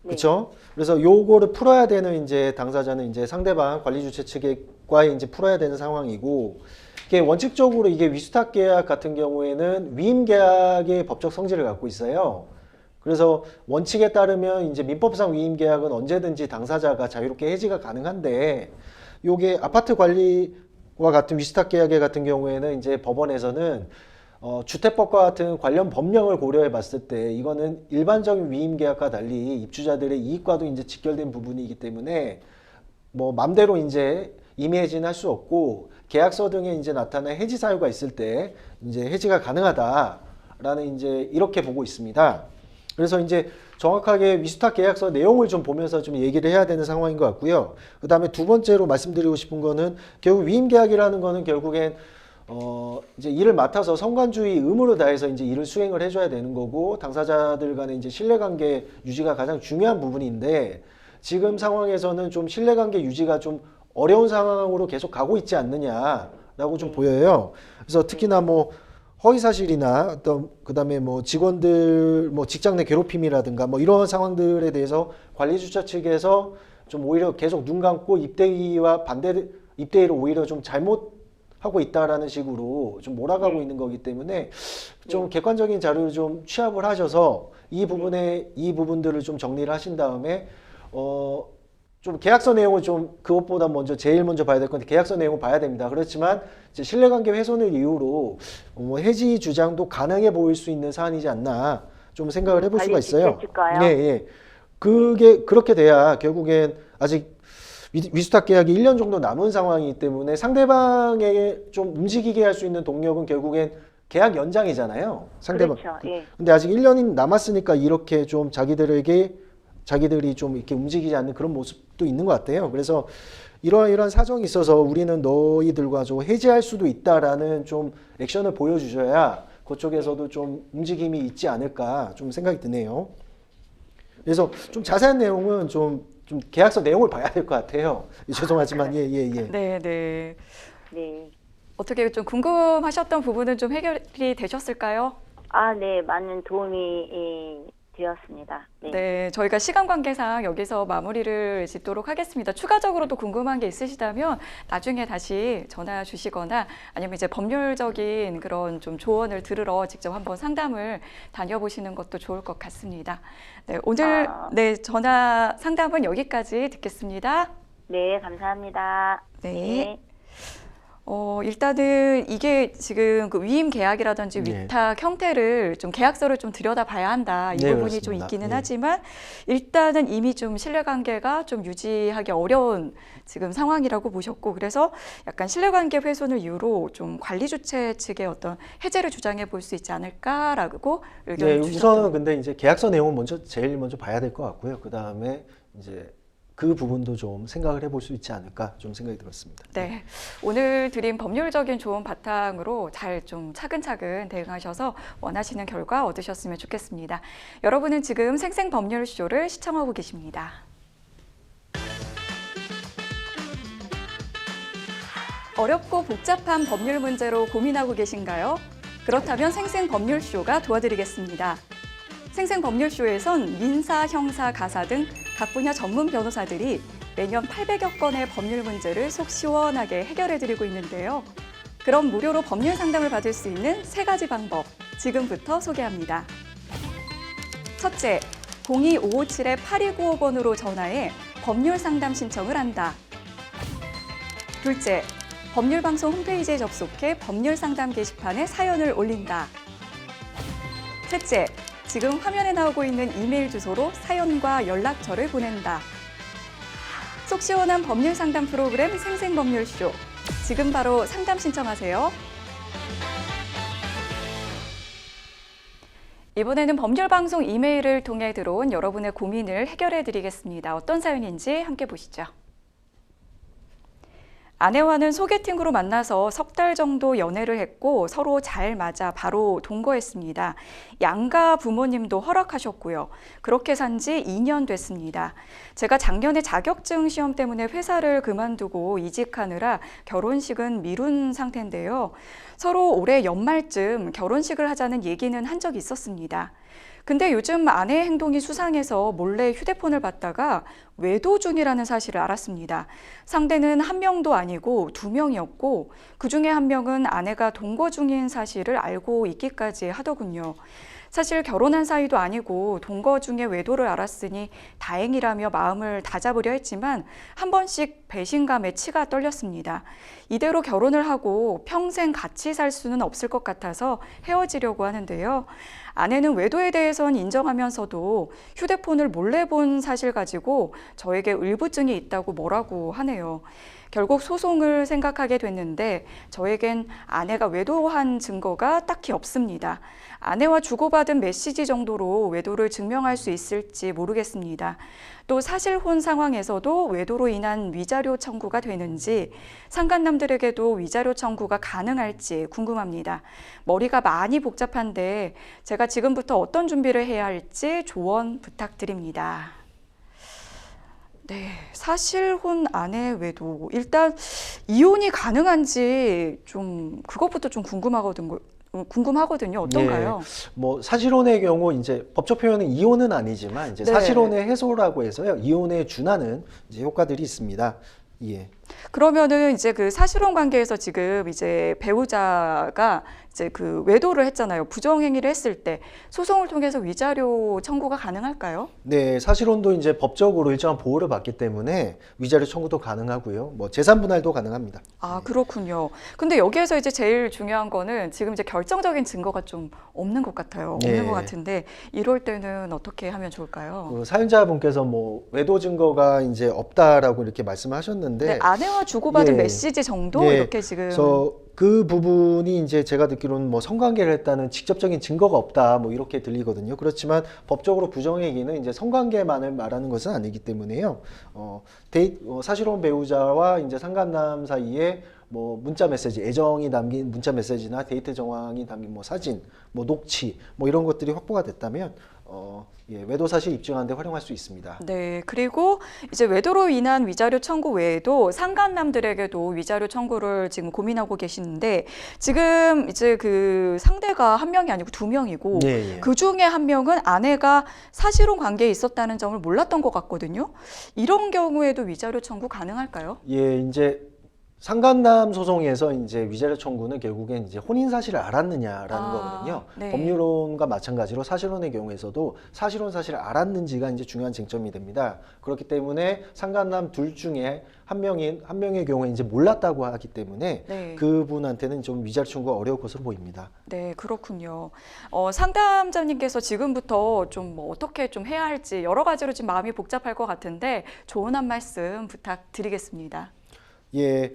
그렇죠? 그래서 요거를 풀어야 되는 이제 당사자는 이제 상대방 관리주체 측과 이제 풀어야 되는 상황이고. 이게 원칙적으로 이게 위수탁 계약 같은 경우에는 위임 계약의 법적 성질을 갖고 있어요. 그래서 원칙에 따르면 이제 민법상 위임 계약은 언제든지 당사자가 자유롭게 해지가 가능한데 요게 아파트 관리와 같은 위수탁 계약의 같은 경우에는 이제 법원에서는 주택법과 같은 관련 법령을 고려해 봤을 때 이거는 일반적인 위임 계약과 달리 입주자들의 이익과도 이제 직결된 부분이기 때문에 뭐 맘대로 이제 임의 해지는 할 수 없고 계약서 등에 이제 나타난 해지 사유가 있을 때 이제 해지가 가능하다라는 이제 이렇게 보고 있습니다. 그래서 이제 정확하게 위수탁 계약서 내용을 좀 보면서 좀 얘기를 해야 되는 상황인 것 같고요. 그 다음에 두 번째로 말씀드리고 싶은 거는 결국 위임 계약이라는 거는 결국엔 이제 일을 맡아서 성관주의 의무를 다해서 이제 일을 수행을 해줘야 되는 거고 당사자들 간의 이제 신뢰관계 유지가 가장 중요한 부분인데 지금 상황에서는 좀 신뢰관계 유지가 좀 어려운 상황으로 계속 가고 있지 않느냐라고 좀 보여요. 그래서 특히나 뭐 허위사실이나 어떤 그다음에 뭐 직원들 뭐 직장 내 괴롭힘이라든가 뭐 이런 상황들에 대해서 관리주차 측에서 좀 오히려 계속 눈 감고 입대위와 입대위를 오히려 좀 잘못하고 있다라는 식으로 좀 몰아가고 있는 거기 때문에 좀 객관적인 자료를 좀 취합을 하셔서 이 부분들을 좀 정리를 하신 다음에 좀 계약서 내용을 좀 그것보다 제일 먼저 봐야 될 건데 계약서 내용을 봐야 됩니다. 그렇지만 이제 신뢰관계 훼손을 이유로 해지 주장도 가능해 보일 수 있는 사안이지 않나 좀 생각을 해볼 수가 있어요. 지칠까요? 예, 예. 그게 그렇게 돼야 결국엔 아직 위수탁 계약이 1년 정도 남은 상황이기 때문에 상대방에게 좀 움직이게 할 수 있는 동력은 결국엔 계약 연장이잖아요. 상대방. 그렇죠. 예. 근데 아직 1년이 남았으니까 이렇게 좀 자기들이 좀 이렇게 움직이지 않는 그런 모습도 있는 것 같아요. 그래서 이러한 사정이 있어서 우리는 너희들과 좀 해지할 수도 있다라는 좀 액션을 보여주셔야 그쪽에서도 좀 움직임이 있지 않을까 좀 생각이 드네요. 그래서 좀 자세한 내용은 좀 계약서 내용을 봐야 될 것 같아요. 죄송하지만 예. 네, 네. 네. 어떻게 좀 궁금하셨던 부분은 좀 해결이 되셨을까요? 네, 많은 도움이 되었습니다. 네. 네, 저희가 시간 관계상 여기서 마무리를 짓도록 하겠습니다. 추가적으로 또 궁금한 게 있으시다면 나중에 다시 전화 주시거나 아니면 이제 법률적인 그런 좀 조언을 들으러 직접 한번 상담을 다녀보시는 것도 좋을 것 같습니다. 네, 오늘 네, 전화 상담은 여기까지 듣겠습니다. 네, 감사합니다. 네. 일단은 이게 지금 그 위임 계약이라든지 네. 위탁 형태를 좀 계약서를 좀 들여다봐야 한다. 이 네, 부분이 그렇습니다. 좀 있기는 네. 하지만 일단은 이미 좀 신뢰관계가 좀 유지하기 어려운 지금 상황이라고 보셨고 그래서 약간 신뢰관계 훼손을 이유로 좀 관리주체 측의 어떤 해제를 주장해 볼 수 있지 않을까라고 의견을 네, 주셨던 우선은 근데 이제 계약서 내용은 제일 먼저 봐야 될 것 같고요. 그 다음에 이제 그 부분도 좀 생각을 해볼 수 있지 않을까 좀 생각이 들었습니다. 네, 오늘 드린 법률적인 조언 바탕으로 잘 좀 차근차근 대응하셔서 원하시는 결과 얻으셨으면 좋겠습니다. 여러분은 지금 생생법률쇼를 시청하고 계십니다. 어렵고 복잡한 법률 문제로 고민하고 계신가요? 그렇다면 생생법률쇼가 도와드리겠습니다. 생생법률쇼에선 민사, 형사, 가사 등 각 분야 전문 변호사들이 매년 800여 건의 법률 문제를 속 시원하게 해결해드리고 있는데요. 그럼 무료로 법률 상담을 받을 수 있는 3가지 방법, 지금부터 소개합니다. 첫째, 02-557-8295번으로 전화해 법률 상담 신청을 한다. 둘째, 법률방송 홈페이지에 접속해 법률 상담 게시판에 사연을 올린다. 셋째, 지금 화면에 나오고 있는 이메일 주소로 사연과 연락처를 보낸다. 속 시원한 법률 상담 프로그램 생생법률쇼. 지금 바로 상담 신청하세요. 이번에는 법률방송 이메일을 통해 들어온 여러분의 고민을 해결해 드리겠습니다. 어떤 사연인지 함께 보시죠. 아내와는 소개팅으로 만나서 석 달 정도 연애를 했고 서로 잘 맞아 바로 동거했습니다. 양가 부모님도 허락하셨고요. 그렇게 산 지 2년 됐습니다. 제가 작년에 자격증 시험 때문에 회사를 그만두고 이직하느라 결혼식은 미룬 상태인데요. 서로 올해 연말쯤 결혼식을 하자는 얘기는 한 적이 있었습니다. 근데 요즘 아내의 행동이 수상해서 몰래 휴대폰을 받다가 외도 중이라는 사실을 알았습니다. 상대는 1명도 아니고 2명이었고 그중에 1명은 아내가 동거 중인 사실을 알고 있기까지 하더군요. 사실 결혼한 사이도 아니고 동거 중에 외도를 알았으니 다행이라며 마음을 다잡으려 했지만 한 번씩 배신감에 치가 떨렸습니다. 이대로 결혼을 하고 평생 같이 살 수는 없을 것 같아서 헤어지려고 하는데요. 아내는 외도에 대해선 인정하면서도 휴대폰을 몰래 본 사실 가지고 저에게 의부증이 있다고 뭐라고 하네요. 결국 소송을 생각하게 됐는데 저에겐 아내가 외도한 증거가 딱히 없습니다. 아내와 주고받은 메시지 정도로 외도를 증명할 수 있을지 모르겠습니다. 또 사실혼 상황에서도 외도로 인한 위자료 청구가 되는지 상간남들에게도 위자료 청구가 가능할지 궁금합니다. 머리가 많이 복잡한데 제가 지금부터 어떤 준비를 해야 할지 조언 부탁드립니다. 네, 사실혼 아내 외도. 일단 이혼이 가능한지 좀 그것부터 좀 궁금하거든요. 어떤가요? 뭐 사실혼의 경우 이제 법적 표현은 이혼은 아니지만 이제 네. 사실혼의 해소라고 해서요. 이혼에 준하는 이제 효과들이 있습니다. 예. 그러면은 이제 그 사실혼 관계에서 지금 이제 배우자가 이제 그 외도를 했잖아요. 부정행위를 했을 때 소송을 통해서 위자료 청구가 가능할까요? 네, 사실혼도 이제 법적으로 일정한 보호를 받기 때문에 위자료 청구도 가능하고요. 뭐 재산 분할도 가능합니다. 아, 그렇군요. 근데 여기에서 이제 제일 중요한 거는 지금 이제 결정적인 증거가 좀 없는 것 같아요. 없는 네. 것 같은데 이럴 때는 어떻게 하면 좋을까요? 그 사연자분께서 뭐 외도 증거가 이제 없다라고 이렇게 말씀하셨는데 네, 아내와 주고받은 예. 메시지 정도 예. 이렇게 지금 그래서 그 부분이 이제 제가 듣기로는 뭐 성관계를 했다는 직접적인 증거가 없다 뭐 이렇게 들리거든요. 그렇지만 법적으로 부정행위는 이제 성관계만을 말하는 것은 아니기 때문에요. 사실혼 배우자와 이제 상간남 사이에 뭐 문자 메시지, 애정이 담긴 문자 메시지나 데이트 정황이 담긴 뭐 사진, 뭐 녹취, 뭐 이런 것들이 확보가 됐다면 외도 사실 입증하는 데 활용할 수 있습니다. 네, 그리고 이제 외도로 인한 위자료 청구 외에도 상간남들에게도 위자료 청구를 지금 고민하고 계시는데 지금 이제 그 상대가 한 명이 아니고 두 명이고 예, 예. 그 중에 한 명은 아내가 사실혼 관계에 있었다는 점을 몰랐던 것 같거든요. 이런 경우에도 위자료 청구 가능할까요? 예, 이제 상간남 소송에서 이제 위자료 청구는 결국엔 이제 혼인 사실을 알았느냐라는 거거든요. 네. 법률론과 마찬가지로 사실혼의 경우에서도 사실혼 사실을 알았는지가 이제 중요한 쟁점이 됩니다. 그렇기 때문에 상간남 둘 중에 한 명의 경우에 이제 몰랐다고 하기 때문에 네. 그분한테는 좀 위자료 청구가 어려울 것으로 보입니다. 네, 그렇군요. 상담자님께서 지금부터 좀 뭐 어떻게 좀 해야 할지 여러 가지로 지금 마음이 복잡할 것 같은데 조언 한 말씀 부탁드리겠습니다. 예,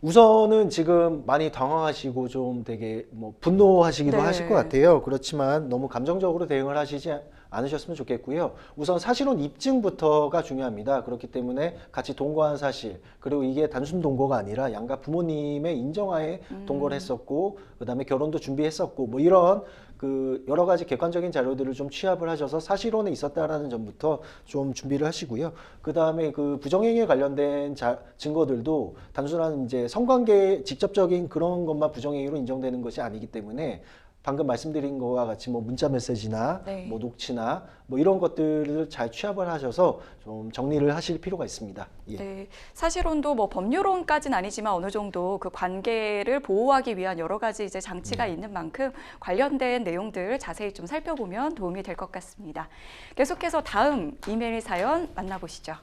우선은 지금 많이 당황하시고 좀 되게 뭐 분노하시기도 네. 하실 것 같아요. 그렇지만 너무 감정적으로 대응을 하시지 않으셨으면 좋겠고요. 우선 사실혼 입증부터가 중요합니다. 그렇기 때문에 같이 동거한 사실, 그리고 이게 단순 동거가 아니라 양가 부모님의 인정하에 동거를 했었고, 그다음에 결혼도 준비했었고, 뭐 이런 그 여러 가지 객관적인 자료들을 좀 취합을 하셔서 사실혼에 있었다라는 점부터 좀 준비를 하시고요. 그다음에 그 부정행위에 관련된 증거들도 단순한 이제 성관계 직접적인 그런 것만 부정행위로 인정되는 것이 아니기 때문에 방금 말씀드린 거와 같이 뭐 문자 메시지나 네. 뭐 녹취나 뭐 이런 것들을 잘 취합을 하셔서 좀 정리를 하실 필요가 있습니다. 예. 네, 사실혼도 뭐 법률혼까지는 아니지만 어느 정도 그 관계를 보호하기 위한 여러 가지 이제 장치가 있는 만큼 관련된 내용들 자세히 좀 살펴보면 도움이 될 것 같습니다. 계속해서 다음 이메일 사연 만나보시죠.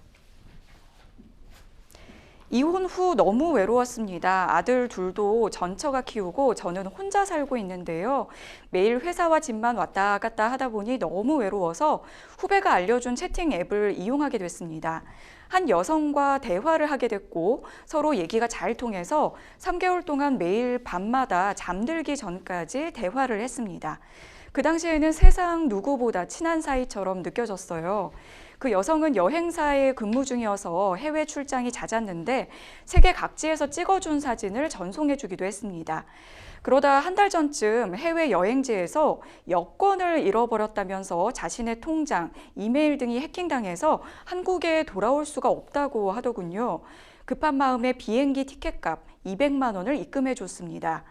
이혼 후 너무 외로웠습니다. 아들 둘도 전처가 키우고 저는 혼자 살고 있는데요. 매일 회사와 집만 왔다 갔다 하다 보니 너무 외로워서 후배가 알려준 채팅 앱을 이용하게 됐습니다. 한 여성과 대화를 하게 됐고 서로 얘기가 잘 통해서 3개월 동안 매일 밤마다 잠들기 전까지 대화를 했습니다. 그 당시에는 세상 누구보다 친한 사이처럼 느껴졌어요. 그 여성은 여행사에 근무 중이어서 해외 출장이 잦았는데 세계 각지에서 찍어준 사진을 전송해주기도 했습니다. 그러다 한 달 전쯤 해외 여행지에서 여권을 잃어버렸다면서 자신의 통장, 이메일 등이 해킹당해서 한국에 돌아올 수가 없다고 하더군요. 급한 마음에 비행기 티켓값 200만 원을 입금해 줬습니다.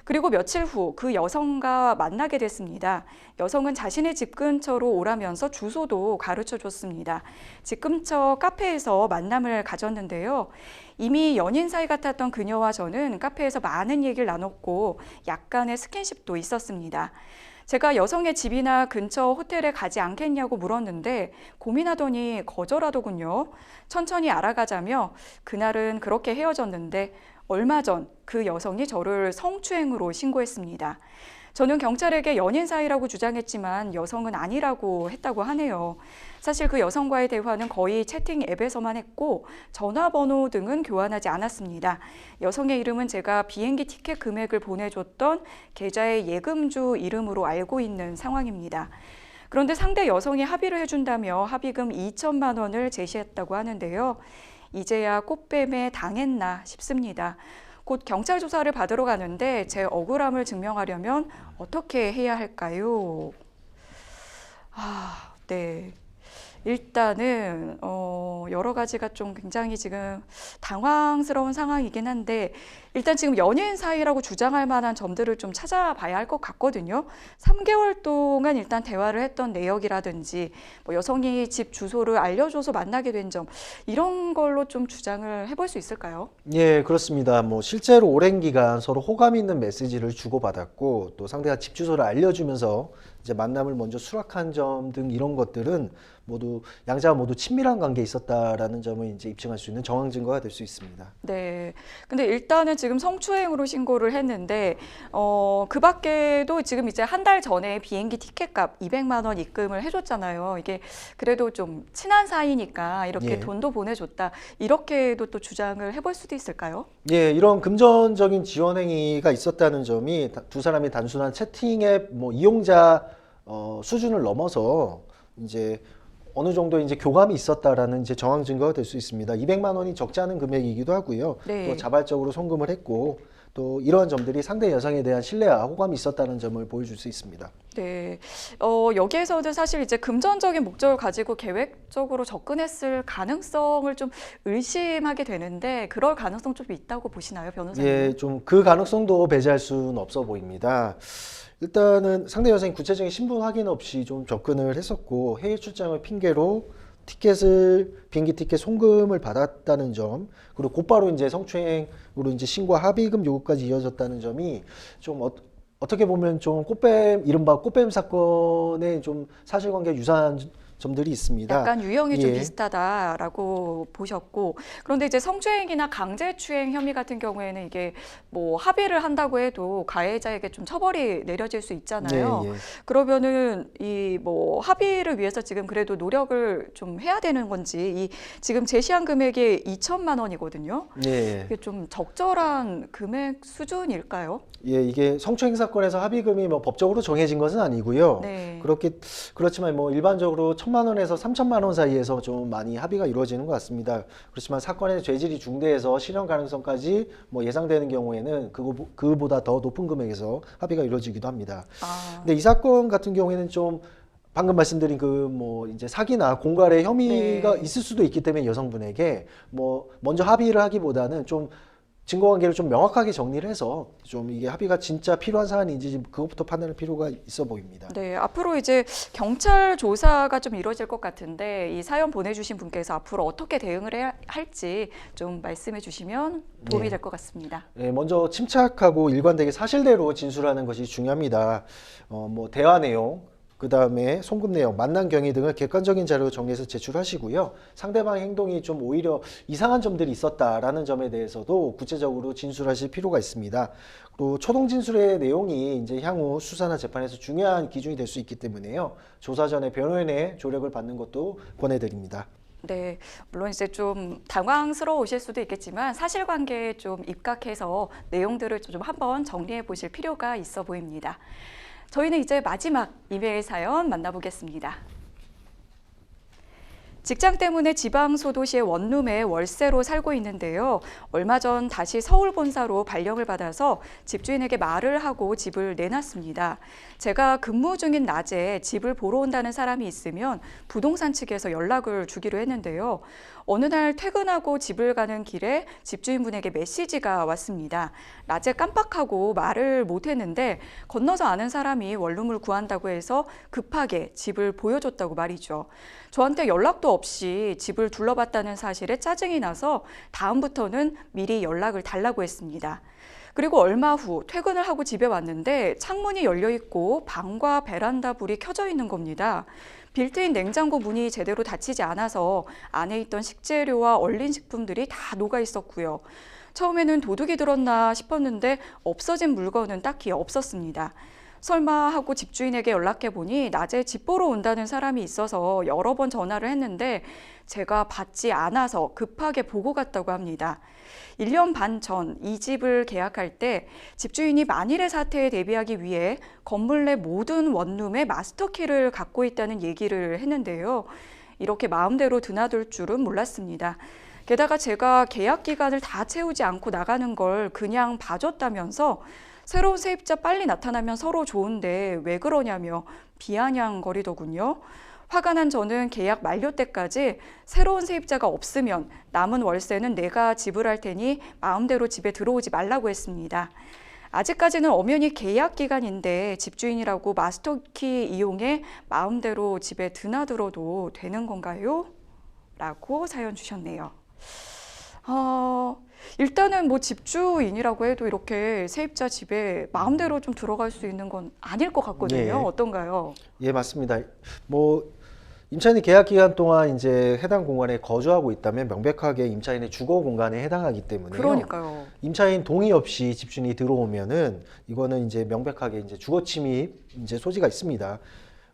그리고 며칠 후 그 여성과 만나게 됐습니다. 여성은 자신의 집 근처로 오라면서 주소도 가르쳐 줬습니다. 집 근처 카페에서 만남을 가졌는데요. 이미 연인 사이 같았던 그녀와 저는 카페에서 많은 얘기를 나눴고 약간의 스킨십도 있었습니다. 제가 여성의 집이나 근처 호텔에 가지 않겠냐고 물었는데 고민하더니 거절하더군요. 천천히 알아가자며 그날은 그렇게 헤어졌는데 얼마 전 그 여성이 저를 성추행으로 신고했습니다. 저는 경찰에게 연인 사이라고 주장했지만 여성은 아니라고 했다고 하네요. 사실 그 여성과의 대화는 거의 채팅 앱에서만 했고 전화번호 등은 교환하지 않았습니다. 여성의 이름은 제가 비행기 티켓 금액을 보내줬던 계좌의 예금주 이름으로 알고 있는 상황입니다. 그런데 상대 여성이 합의를 해준다며 합의금 2천만 원을 제시했다고 하는데요. 이제야 꽃뱀에 당했나 싶습니다. 곧 경찰 조사를 받으러 가는데 제 억울함을 증명하려면 어떻게 해야 할까요? 네. 일단은 여러 가지가 좀 굉장히 지금 당황스러운 상황이긴 한데 일단 지금 연인 사이라고 주장할 만한 점들을 좀 찾아봐야 할 것 같거든요. 3개월 동안 일단 대화를 했던 내역이라든지 뭐 여성이 집 주소를 알려줘서 만나게 된 점 이런 걸로 좀 주장을 해볼 수 있을까요? 예, 그렇습니다. 뭐 실제로 오랜 기간 서로 호감 있는 메시지를 주고받았고 또 상대가 집 주소를 알려주면서 이제 만남을 먼저 수락한 점 등 이런 것들은 모두 양자가 모두 친밀한 관계에 있었다라는 점을 이제 입증할 수 있는 정황 증거가 될 수 있습니다. 네. 근데 일단은 지금 성추행으로 신고를 했는데 그 밖에도 지금 이제 한 달 전에 비행기 티켓값 200만 원 입금을 해줬잖아요. 이게 그래도 좀 친한 사이니까 이렇게 예. 돈도 보내줬다. 이렇게도 또 주장을 해볼 수도 있을까요? 예, 이런 금전적인 지원 행위가 있었다는 점이 두 사람이 단순한 채팅 앱 뭐 이용자 수준을 넘어서 이제 어느 정도 이제 교감이 있었다라는 이제 정황 증거가 될 수 있습니다. 200만 원이 적지 않은 금액이기도 하고요. 네. 또 자발적으로 송금을 했고 또 이러한 점들이 상대 여성에 대한 신뢰와 호감이 있었다는 점을 보여줄 수 있습니다. 네. 여기에서는 사실 이제 금전적인 목적을 가지고 계획적으로 접근했을 가능성을 좀 의심하게 되는데 그럴 가능성 좀 있다고 보시나요, 변호사님? 예, 좀 그 가능성도 배제할 수는 없어 보입니다. 일단은 상대 여성이 구체적인 신분 확인 없이 좀 접근을 했었고 해외 출장을 핑계로 비행기 티켓 송금을 받았다는 점, 그리고 곧바로 이제 성추행으로 이제 신고 합의금 요구까지 이어졌다는 점이 좀 어떻게 보면 좀 이른바 꽃뱀 사건의 좀 사실관계 유사한 점들이 있습니다. 약간 유형이 좀 예. 비슷하다라고 보셨고, 그런데 이제 성추행이나 강제추행 혐의 같은 경우에는 이게 뭐 합의를 한다고 해도 가해자에게 좀 처벌이 내려질 수 있잖아요. 예, 예. 그러면은 이 뭐 합의를 위해서 지금 그래도 노력을 좀 해야 되는 건지, 이 지금 제시한 금액이 2천만 원이거든요. 예. 이게 좀 적절한 금액 수준일까요? 예, 이게 성추행 사건에서 합의금이 뭐 법적으로 정해진 것은 아니고요. 네. 그렇지만 뭐 일반적으로 1,000만 원에서 3천만 원 사이에서 좀 많이 합의가 이루어지는 것 같습니다. 그렇지만 사건의 죄질이 중대해서 실현 가능성까지 뭐 예상되는 경우에는 그보다 더 높은 금액에서 합의가 이루어지기도 합니다. 근데 이 사건 같은 경우에는 좀 방금 말씀드린 그 뭐 이제 사기나 공갈의 혐의가 네. 있을 수도 있기 때문에 여성분에게 뭐 먼저 합의를 하기보다는 좀 증거관계를 좀 명확하게 정리를 해서 좀 이게 합의가 진짜 필요한 사안인지 그것부터 판단할 필요가 있어 보입니다. 네, 앞으로 이제 경찰 조사가 좀 이루어질 것 같은데 이 사연 보내주신 분께서 앞으로 어떻게 대응을 해야 할지 좀 말씀해 주시면 도움이 네. 될 것 같습니다. 네, 먼저 침착하고 일관되게 사실대로 진술하는 것이 중요합니다. 뭐 대화 내용, 그 다음에 송금 내용, 만난 경위 등을 객관적인 자료로 정리해서 제출하시고요. 상대방의 행동이 좀 오히려 이상한 점들이 있었다라는 점에 대해서도 구체적으로 진술하실 필요가 있습니다. 그리고 초동 진술의 내용이 이제 향후 수사나 재판에서 중요한 기준이 될 수 있기 때문에요. 조사 전에 변호인의 조력을 받는 것도 권해드립니다. 네, 물론 이제 좀 당황스러우실 수도 있겠지만 사실관계에 좀 입각해서 내용들을 좀 한번 정리해 보실 필요가 있어 보입니다. 저희는 이제 마지막 이메일 사연 만나보겠습니다. 직장 때문에 지방 소도시의 원룸에 월세로 살고 있는데요. 얼마 전 다시 서울 본사로 발령을 받아서 집주인에게 말을 하고 집을 내놨습니다. 제가 근무 중인 낮에 집을 보러 온다는 사람이 있으면 부동산 측에서 연락을 주기로 했는데요. 어느 날 퇴근하고 집을 가는 길에 집주인분에게 메시지가 왔습니다. 낮에 깜빡하고 말을 못했는데 건너서 아는 사람이 원룸을 구한다고 해서 급하게 집을 보여줬다고 말이죠. 저한테 연락도 없이 집을 둘러봤다는 사실에 짜증이 나서 다음부터는 미리 연락을 달라고 했습니다. 그리고 얼마 후 퇴근을 하고 집에 왔는데 창문이 열려 있고 방과 베란다 불이 켜져 있는 겁니다. 빌트인 냉장고 문이 제대로 닫히지 않아서 안에 있던 식재료와 얼린 식품들이 다 녹아 있었고요. 처음에는 도둑이 들었나 싶었는데 없어진 물건은 딱히 없었습니다. 설마 하고 집주인에게 연락해 보니 낮에 집 보러 온다는 사람이 있어서 여러 번 전화를 했는데 제가 받지 않아서 급하게 보고 갔다고 합니다. 1년 반 전 이 집을 계약할 때 집주인이 만일의 사태에 대비하기 위해 건물 내 모든 원룸에 마스터키를 갖고 있다는 얘기를 했는데요. 이렇게 마음대로 드나들 줄은 몰랐습니다. 게다가 제가 계약 기간을 다 채우지 않고 나가는 걸 그냥 봐줬다면서 새로운 세입자 빨리 나타나면 서로 좋은데 왜 그러냐며 비아냥거리더군요. 화가 난 저는 계약 만료 때까지 새로운 세입자가 없으면 남은 월세는 내가 지불할 테니 마음대로 집에 들어오지 말라고 했습니다. 아직까지는 엄연히 계약 기간인데 집주인이라고 마스터키 이용해 마음대로 집에 드나들어도 되는 건가요? 라고 사연 주셨네요. 일단은 뭐 집주인이라고 해도 이렇게 세입자 집에 마음대로 좀 들어갈 수 있는 건 아닐 것 같거든요. 예. 어떤가요? 예, 맞습니다. 뭐 임차인이 계약 기간 동안 이제 해당 공간에 거주하고 있다면 명백하게 임차인의 주거 공간에 해당하기 때문에요. 그러니까요. 임차인 동의 없이 집주인이 들어오면은 이거는 이제 명백하게 이제 주거 침입 이제 소지가 있습니다.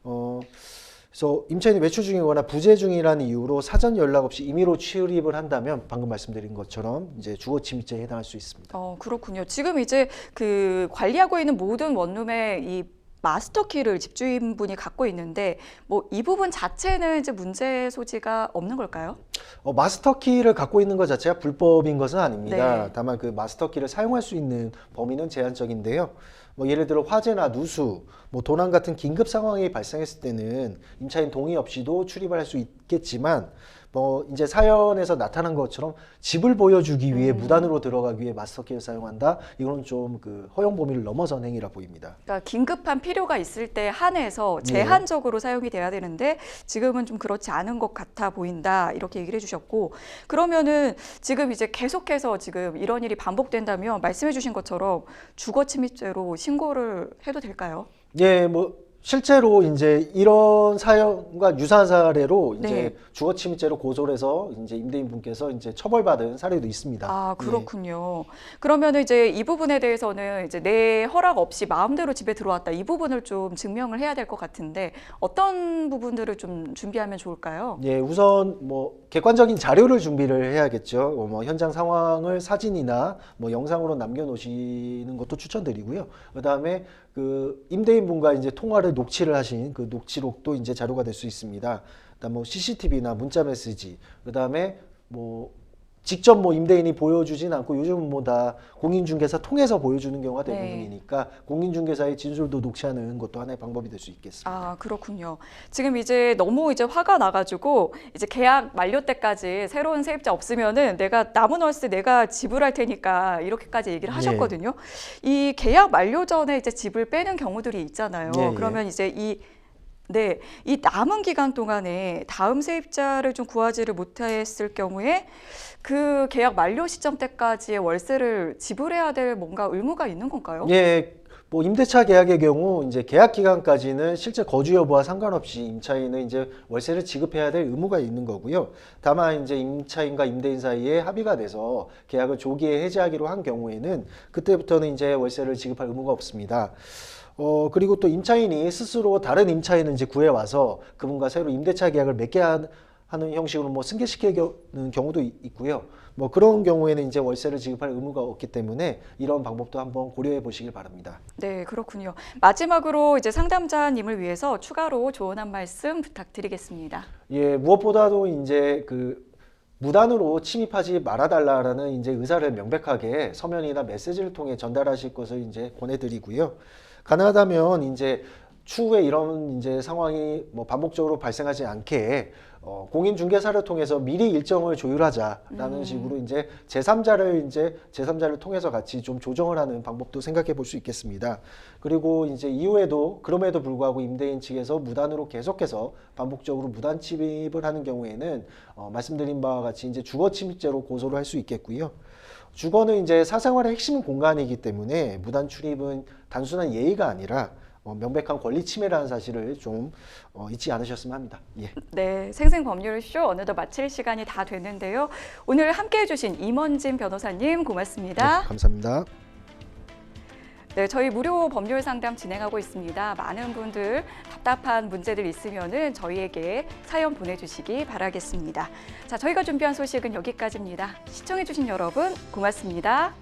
그래서 임차인이 외출 중이거나 부재 중이라는 이유로 사전 연락 없이 임의로 출입을 한다면 방금 말씀드린 것처럼 이제 주거 침입죄에 해당할 수 있습니다. 그렇군요. 지금 이제 그 관리하고 있는 모든 원룸에 이 마스터키를 집주인분이 갖고 있는데 뭐 이 부분 자체는 이제 문제 소지가 없는 걸까요? 마스터키를 갖고 있는 것 자체가 불법인 것은 아닙니다. 네. 다만 그 마스터키를 사용할 수 있는 범위는 제한적인데요. 뭐 예를 들어 화재나 누수, 뭐 도난 같은 긴급 상황이 발생했을 때는 임차인 동의 없이도 출입을 할 수 있겠지만 뭐 이제 사연에서 나타난 것처럼 집을 보여주기 위해 무단으로 들어가기 위해 마스터키를 사용한다. 이거는 좀 그 허용 범위를 넘어선 행위라 보입니다. 그러니까 긴급한 필요가 있을 때 한해서 제한적으로 사용이 돼야 되는데 지금은 좀 그렇지 않은 것 같아 보인다. 이렇게 얘기를 해주셨고 그러면은 지금 이제 계속해서 지금 이런 일이 반복된다면 말씀해 주신 것처럼 주거 침입죄로 신고를 해도 될까요? 예, 뭐 실제로 이제 이런 사연과 유사한 사례로 이제 네. 주거 침입죄로 고소를 해서 이제 임대인분께서 이제 처벌받은 사례도 있습니다. 아, 그렇군요. 그러면은 이제 이 부분에 대해서는 이제 내 허락 없이 마음대로 집에 들어왔다. 이 부분을 좀 증명을 해야 될 것 같은데 어떤 부분들을 좀 준비하면 좋을까요? 예, 우선 뭐 객관적인 자료를 준비를 해야겠죠. 뭐 현장 상황을 사진이나 뭐 영상으로 남겨놓으시는 것도 추천드리고요. 그다음에 그 임대인분과 이제 통화를 녹취를 하신 그 녹취록도 이제 자료가 될 수 있습니다. 그다음 뭐 CCTV나 문자 메시지, 그다음에 뭐 직접 뭐 임대인이 보여주진 않고 요즘은 뭐 다 공인중개사 통해서 보여주는 경우가 대부분이니까 공인중개사의 진술도 녹취하는 것도 하나의 방법이 될 수 있겠습니다. 아, 그렇군요. 지금 이제 너무 이제 화가 나가지고 이제 계약 만료 때까지 새로운 세입자 없으면은 내가 남은 월세 내가 지불할 테니까 이렇게까지 얘기를 하셨거든요. 이 계약 만료 전에 이제 집을 빼는 경우들이 있잖아요. 예, 예. 그러면 이제 이 남은 기간 동안에 다음 세입자를 좀 구하지를 못했을 경우에 그 계약 만료 시점 때까지의 월세를 지불해야 될 뭔가 의무가 있는 건가요? 예, 뭐 임대차 계약의 경우 이제 계약 기간까지는 실제 거주 여부와 상관없이 임차인은 이제 월세를 지급해야 될 의무가 있는 거고요. 다만 이제 임차인과 임대인 사이에 합의가 돼서 계약을 조기에 해지하기로 한 경우에는 그때부터는 이제 월세를 지급할 의무가 없습니다. 그리고 또 임차인이 스스로 다른 임차인을 이제 구해와서 그분과 새로 임대차 계약을 맺게 하는 형식으로 뭐 승계시키는 경우도 있고요. 뭐 그런 경우에는 이제 월세를 지급할 의무가 없기 때문에 이런 방법도 한번 고려해 보시길 바랍니다. 네, 그렇군요. 마지막으로 이제 상담자님을 위해서 추가로 조언 한 말씀 부탁드리겠습니다. 예, 무엇보다도 이제 그 무단으로 침입하지 말아달라라는 이제 의사를 명백하게 서면이나 메시지를 통해 전달하실 것을 이제 권해드리고요. 가능하다면 이제 추후에 이런 이제 상황이 뭐 반복적으로 발생하지 않게 공인중개사를 통해서 미리 일정을 조율하자라는 식으로 이제 제3자를 통해서 같이 좀 조정을 하는 방법도 생각해 볼 수 있겠습니다. 그리고 이제 이후에도 그럼에도 불구하고 임대인 측에서 무단으로 계속해서 반복적으로 무단 침입을 하는 경우에는 말씀드린 바와 같이 이제 주거 침입죄로 고소를 할 수 있겠고요. 주거는 이제 사생활의 핵심 공간이기 때문에 무단 출입은 단순한 예의가 아니라 명백한 권리 침해라는 사실을 좀 잊지 않으셨으면 합니다. 예. 네, 생생법률쇼 어느덧 마칠 시간이 다 됐는데요. 오늘 함께해 주신 임원진 변호사님 고맙습니다. 네, 감사합니다. 네, 저희 무료 법률 상담 진행하고 있습니다. 많은 분들 답답한 문제들 있으면은 저희에게 사연 보내주시기 바라겠습니다. 자, 저희가 준비한 소식은 여기까지입니다. 시청해 주신 여러분 고맙습니다.